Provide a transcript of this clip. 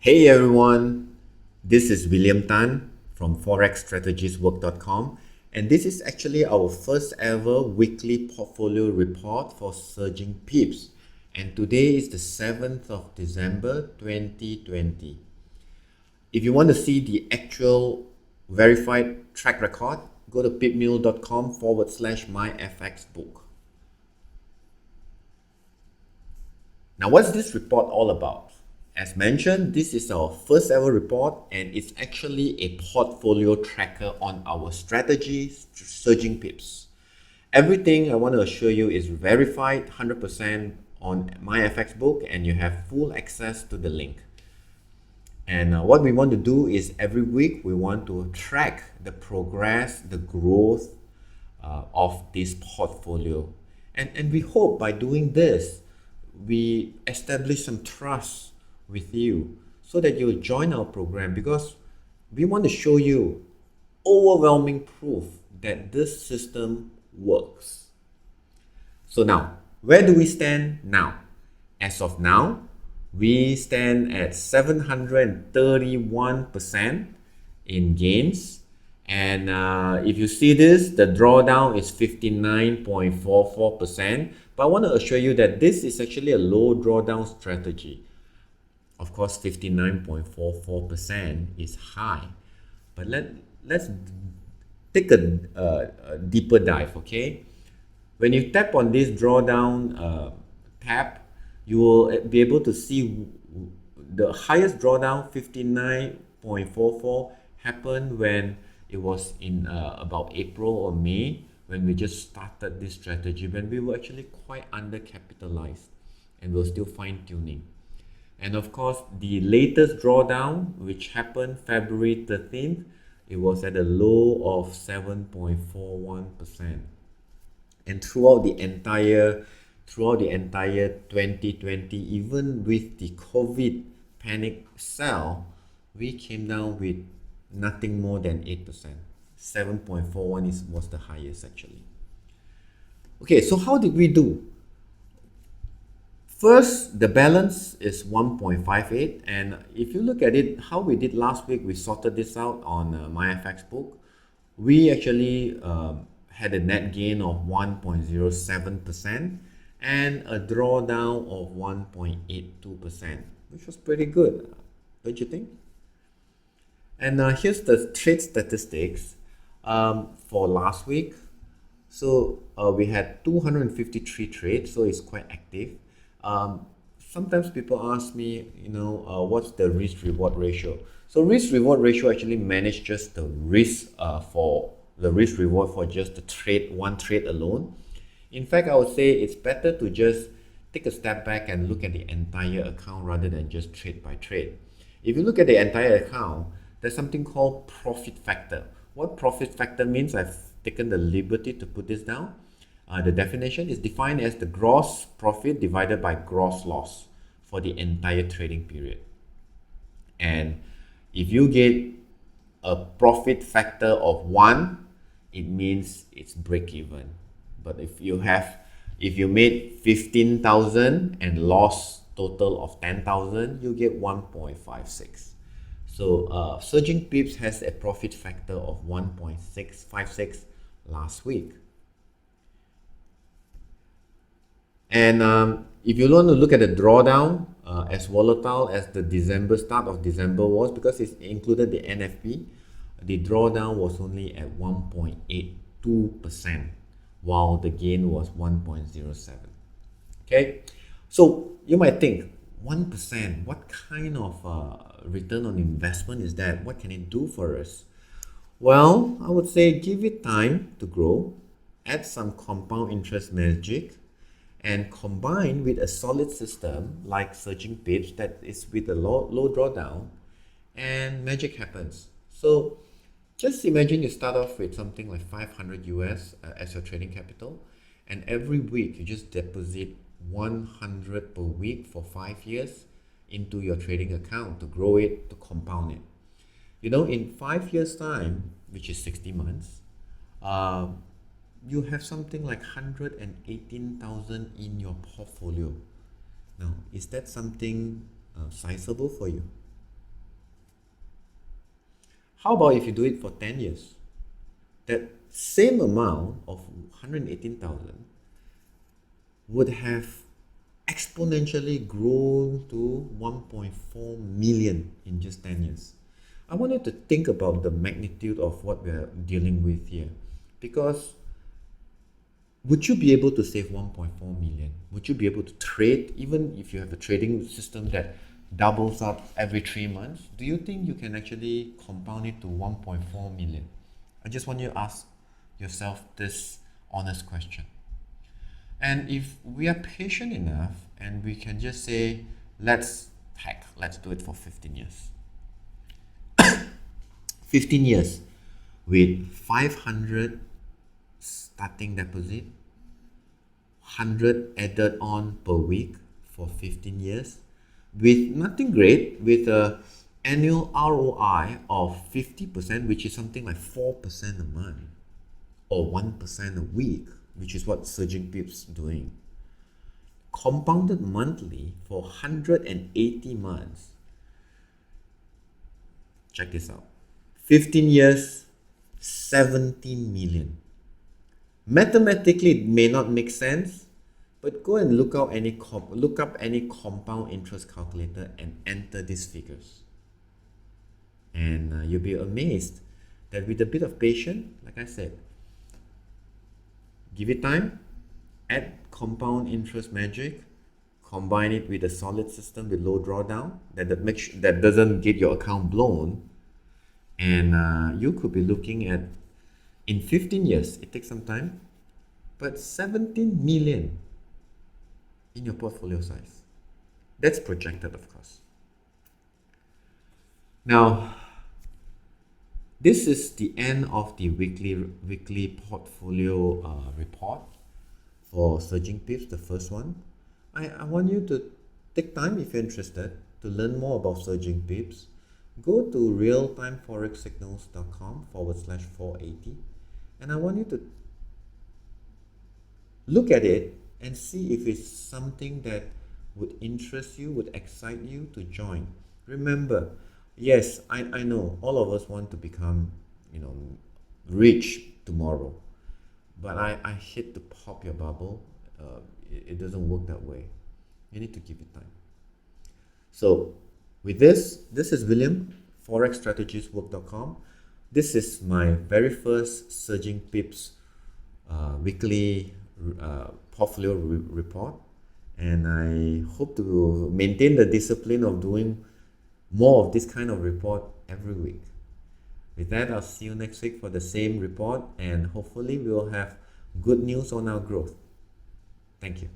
Hey everyone, this is William Tan from ForexStrategiesWork.com, and this is actually our first ever weekly portfolio report for Surging Pips. And today is the 7th of December 2020. If you want to see the actual verified track record, go to pipmill.com/myfxbook. Now, what's this report all about? As mentioned, this is our first ever report and it's actually a portfolio tracker on our strategy, Surging Pips. Everything I want to assure you is verified 100% on MyFxBook and you have full access to the link. And what we want to do is every week we want to track the progress, the growth of this portfolio. And we hope by doing this, we establish some trust with you so that you'll join our program, because we want to show you overwhelming proof that this system works. So now, where do we stand now? As of now, we stand at 731% in gains. And if you see this, the drawdown is 59.44%. But I want to assure you that this is actually a low drawdown strategy. Of course, 59.44% is high. But let's take a deeper dive, okay? When you tap on this drawdown tab, you will be able to see the highest drawdown, 59.44, happened when it was in about April or May, when we just started this strategy, when we were actually quite undercapitalized and we're still fine-tuning. And of course, the latest drawdown, which happened February 13th, it was at a low of 7.41%. And throughout the entire 2020, even with the COVID panic sell, we came down with nothing more than 8%. 7.41 was the highest actually. Okay, so how did we do? First, the balance is 1.58, and if you look at it, how we did last week, we sorted this out on MyFxBook. We actually had a net gain of 1.07% and a drawdown of 1.82%, which was pretty good, don't you think? And here's the trade statistics for last week. So we had 253 trades, so it's quite active. Sometimes people ask me, what's the risk-reward ratio? So risk-reward ratio actually manages just the risk for the risk-reward for just the trade, one trade alone. In fact, I would say it's better to just take a step back and look at the entire account rather than just trade by trade. If you look at the entire account, there's something called profit factor. What profit factor means, I've taken the liberty to put this down. The definition is defined as the gross profit divided by gross loss for the entire trading period. And if you get a profit factor of 1, it means it's break even. But if you made 15,000 and lost total of 10,000, you get 1.56. So Surging Pips has a profit factor of 1.656 last week. And if you want to look at the drawdown, as volatile as the start of December was, because it's included the NFP, the drawdown was only at 1.82%, while the gain was 1.07. Okay, so you might think, 1%, what kind of return on investment is that? What can it do for us? Well, I would say give it time to grow, add some compound interest magic, and combine with a solid system like Surging Pips that is with a low drawdown, and magic happens. So just imagine you start off with something like 500 US as your trading capital, and every week you just deposit 100 per week for 5 years into your trading account to grow it, to compound it. In 5 years time, which is 60 months, you have something like 118,000 in your portfolio. Now, is that something sizable for you? How about if you do it for 10 years? That same amount of 118,000 would have exponentially grown to 1.4 million in just 10 years. I want you to think about the magnitude of what we're dealing with here, because would you be able to save 1.4 million? Would you be able to trade, even if you have a trading system that doubles up every 3 months? Do you think you can actually compound it to 1.4 million? I just want you to ask yourself this honest question. And if we are patient enough and we can just say, let's do it for 15 years. 15 years with 500 starting deposit, 100 added on per week for 15 years, with nothing great, with a annual ROI of 50%, which is something like 4% a month or 1% a week, which is what SurgingPips doing. Compounded monthly for 180 months. Check this out. 15 years, 17 million. Mathematically, it may not make sense, but go and look up any compound interest calculator and enter these figures. And you'll be amazed that with a bit of patience, like I said, give it time, add compound interest magic, combine it with a solid system with low drawdown that doesn't get your account blown, and you could be looking at, in 15 years, it takes some time, but 17 million in your portfolio size. That's projected, of course. Now, this is the end of the weekly portfolio report for SurgingPips, the first one. I want you to take time, if you're interested, to learn more about SurgingPips. Go to realtimeforexsignals.com/480, and I want you to look at it and see if it's something that would interest you, would excite you to join. Remember, yes, I know all of us want to become, rich tomorrow, but I hate to pop your bubble. It doesn't work that way. You need to give it time. So with this is William, ForexStrategiesWork.com. This is my very first SurgingPips weekly portfolio report, and I hope to maintain the discipline of doing more of this kind of report every week. With that, I'll see you next week for the same report, and hopefully we will have good news on our growth. Thank you.